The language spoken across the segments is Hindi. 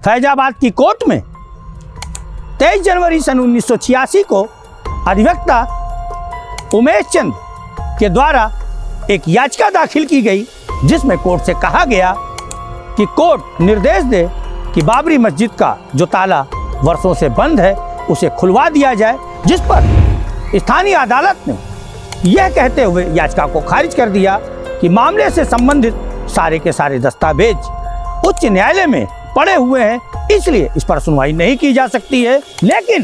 फैजाबाद की कोर्ट में 23 जनवरी सन 1986 को अधिवक्ता उमेश चंद्र के द्वारा एक याचिका दाखिल की गई, जिसमें कोर्ट से कहा गया कि कोर्ट निर्देश दे कि बाबरी मस्जिद का जो ताला वर्षों से बंद है उसे खुलवा दिया जाए, जिस पर स्थानीय अदालत ने यह कहते हुए याचिका को खारिज कर दिया कि मामले से संबंधित सारे के सारे दस्तावेज उच्च न्यायालय में पड़े हुए हैं, इसलिए इस पर सुनवाई नहीं की जा सकती है। लेकिन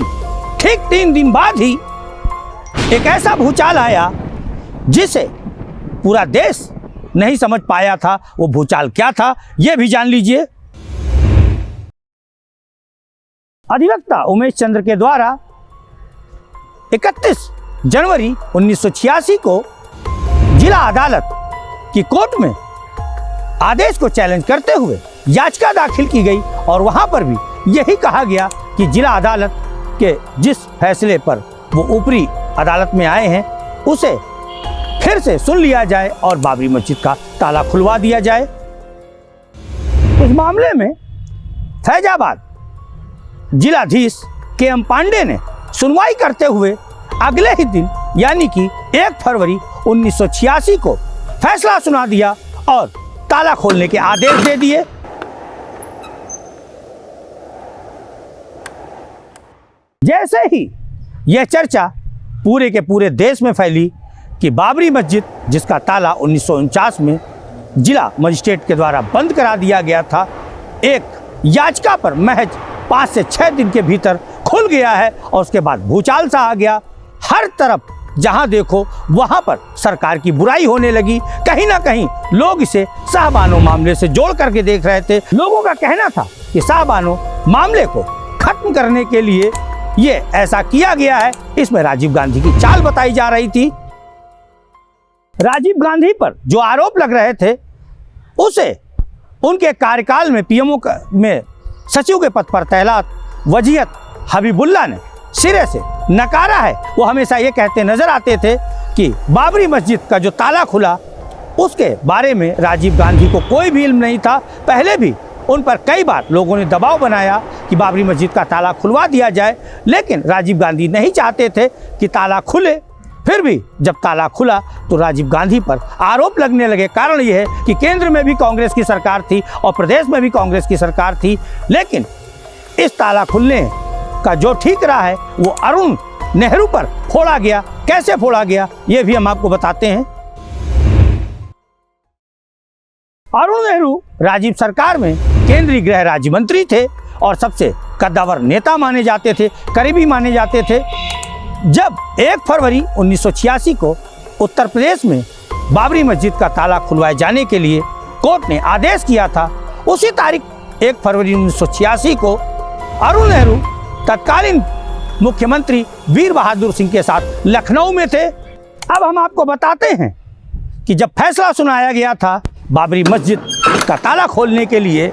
ठीक 3 दिन बाद ही एक ऐसा भूचाल आया जिसे पूरा देश नहीं समझ पाया था। वो भूचाल क्या था, यह भी जान लीजिए। अधिवक्ता उमेश चंद्र के द्वारा 31 जनवरी 1986 को जिला अदालत की कोर्ट में आदेश को चैलेंज करते हुए याचिका दाखिल की गई और वहां पर भी यही कहा गया कि जिला अदालत के जिस फैसले पर वो ऊपरी अदालत में आए हैं उसे फिर से सुन लिया जाए और बाबरी मस्जिद का ताला खुलवा दिया जाए। इस मामले में फैजाबाद जिलाधीश के.एम. पांडे ने सुनवाई करते हुए अगले ही दिन यानी कि 1 फरवरी 1986 को फैसला सुना दिया और ताला खोलने के आदेश दे दिए। जैसे ही यह चर्चा पूरे के पूरे देश में फैली कि बाबरी मस्जिद जिसका ताला 1949 में जिला मजिस्ट्रेट के द्वारा बंद करा दिया गया था, एक याचिका पर महज 5 से 6 दिन के भीतर खुल गया है और उसके बाद भूचाल सा आ गया। हर तरफ जहां देखो वहां पर सरकार की बुराई होने लगी। कहीं ना कहीं लोग इसे शाहबानो मामले से जोड़ करके देख रहे थे। लोगों का कहना था कि शाहबानो मामले को खत्म करने के लिए ये ऐसा किया गया है। इसमें राजीव गांधी की चाल बताई जा रही थी। राजीव गांधी पर जो आरोप लग रहे थे उसे उनके कार्यकाल में पीएमओ में सचिव के पद पर तैनात वजीहत हबीबुल्ला ने सिरे से नकारा है। वो हमेशा ये कहते नजर आते थे कि बाबरी मस्जिद का जो ताला खुला उसके बारे में राजीव गांधी को कोई भी इल्म नहीं था। पहले भी उन पर कई बार लोगों ने दबाव बनाया कि बाबरी मस्जिद का ताला खुलवा दिया जाए, लेकिन राजीव गांधी नहीं चाहते थे कि ताला खुले। फिर भी जब ताला खुला तो राजीव गांधी पर आरोप लगने लगे। कारण यह है कि केंद्र में भी कांग्रेस की सरकार थी और प्रदेश में भी कांग्रेस की सरकार थी, लेकिन इस ताला खुलने का जो ठीक रहा है वो अरुण नेहरू पर फोड़ा गया। कैसे फोड़ा गया ये भी हम आपको बताते हैं। अरुण नेहरू राजीव सरकार में केंद्रीय गृह राज्य मंत्री थे और सबसे कद्दावर नेता माने जाते थे, करीबी माने जाते थे। जब 1 फरवरी 1986 को उत्तर प्रदेश में बाबरी मस्जिद का ताला खुलवाए जाने के लिए कोर्ट ने आदेश किया था, उसी तारीख 1 फरवरी 1986 को अरुण नेहरू तत्कालीन मुख्यमंत्री वीर बहादुर सिंह के साथ लखनऊ में थे। अब हम आपको बताते हैं कि जब फैसला सुनाया गया था बाबरी मस्जिद का ताला खोलने के लिए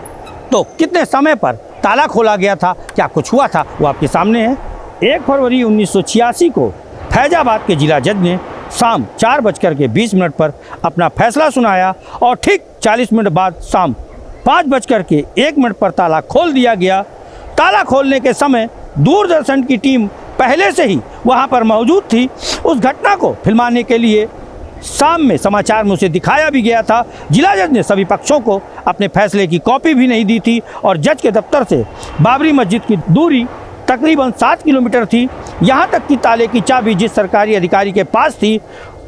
तो कितने समय पर ताला खोला गया था, क्या कुछ हुआ था, वो आपके सामने है। 1 फरवरी 1986 को फैजाबाद के जिला जज ने शाम 4:20 पर अपना फैसला सुनाया और ठीक 40 मिनट बाद शाम 5:01 पर ताला खोल दिया गया। ताला खोलने के समय दूरदर्शन की टीम पहले से ही वहां पर मौजूद थी। उस घटना को फिल्माने के लिए शाम में समाचार में उसे दिखाया भी गया था। जिला जज ने सभी पक्षों को अपने फैसले की कॉपी भी नहीं दी थी और जज के दफ्तर से बाबरी मस्जिद की दूरी तकरीबन 7 किलोमीटर थी। यहाँ तक कि ताले की चाबी जिस सरकारी अधिकारी के पास थी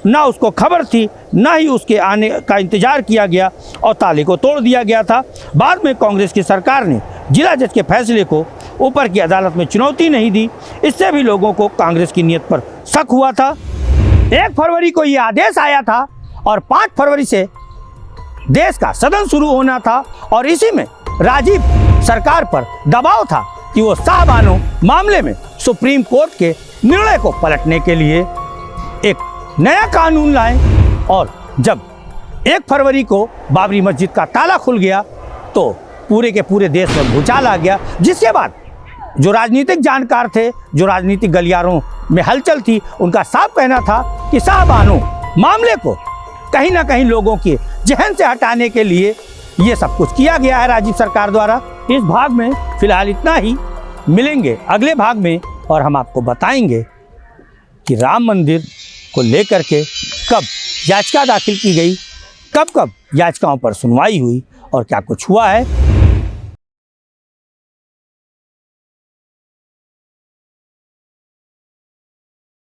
ना उसको खबर थी, ना ही उसके आने का इंतजार किया गया और ताले को तोड़ दिया गया था। बाद में कांग्रेस की सरकार ने जिला जज के फैसले को ऊपर की अदालत में चुनौती नहीं दी। इससे भी लोगों को कांग्रेस की नीयत पर शक हुआ था। 1 फरवरी को ये आदेश आया था और 5 फरवरी से देश का सदन शुरू होना था और इसी में राजीव सरकार पर दबाव था कि वो शाहबानो मामले में सुप्रीम कोर्ट के निर्णय को पलटने के लिए एक नया कानून लाएं। और जब 1 फरवरी को बाबरी मस्जिद का ताला खुल गया तो पूरे के पूरे देश में भूचाल आ गया, जिसके बाद जो राजनीतिक जानकार थे, जो राजनीतिक गलियारों में हलचल थी, उनका साफ कहना था कि शाहबानो मामले को कहीं ना कहीं लोगों के जहन से हटाने के लिए ये सब कुछ किया गया है राजीव सरकार द्वारा। इस भाग में फिलहाल इतना ही। मिलेंगे अगले भाग में और हम आपको बताएंगे कि राम मंदिर को लेकर के कब याचिका दाखिल की गई, कब कब याचिकाओं पर सुनवाई हुई और क्या कुछ हुआ है।